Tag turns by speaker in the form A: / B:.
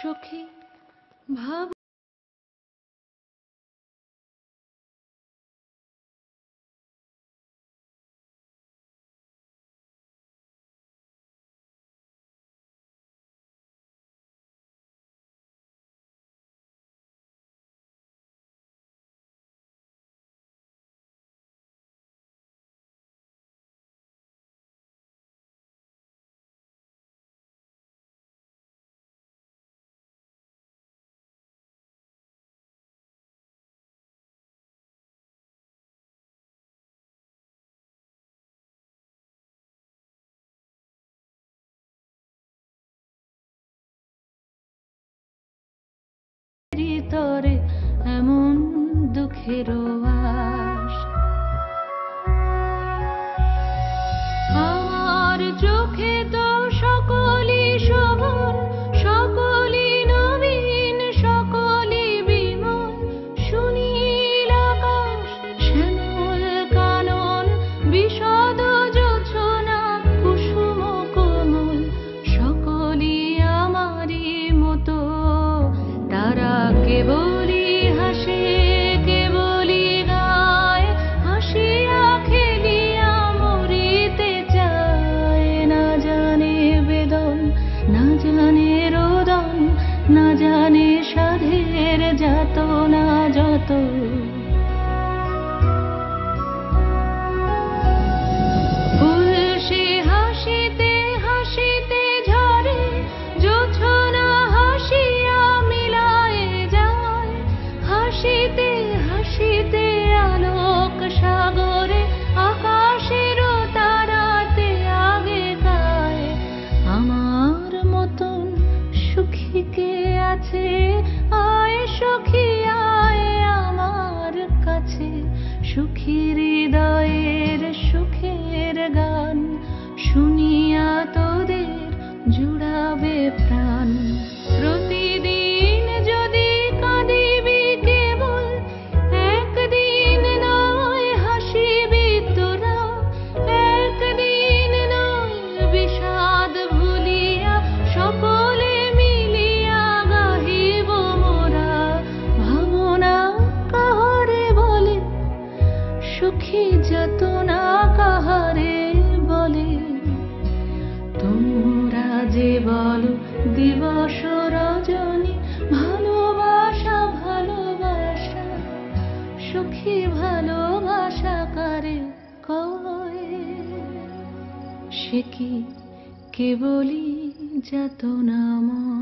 A: সখী ভাব তরে এমন দুঃখের আশ আমার চোখে তো সকলই শোভন, সকলই নবীন, সকলই বিমল, সুনীল আকাশ, শ্যামল কানন, বিশদ জোছনা, কুসুম কোমল, সকলই আমারই মতো। তারা কেবলই হাসে, কেবলই গায়, হাসিয়া খেলিয়া মরিতে চায়। না জানে বেদন, না জানে রোদন, না জানে সাধের যাতনা যত। ফুল সে হাসিতে হাসিতে ঝরে, জোছনা হাসিয়া মিলায়ে যায়। হাসিতে হাসিতে আলোক সাগরে, আকাশের তারাতে আগে গায়। আমার মতন সুখী কে আছে? আয় সখী আয় আমার কাছে, সুখী হৃদয়ের সুখের গান শুনিয়া তোদের জুড়াবে প্রাণ। প্রতিদিন যদি কাঁদিবি কেবল, একদিন নয় হাসিবি তোরা। একদিন নয় বিষাদ ভুলিয়া, সকলে মিলিয়া গাহিব মোরা। ভাবনা কাহারে বলে, সুখী যাতনা কাহারে বলে? তোমরা যে বলো দিবস রজনী, ভালোবাসা ভালোবাসা, সুখী ভালোবাসা কারে কয়? সে কি কেবলই যাতনাময়?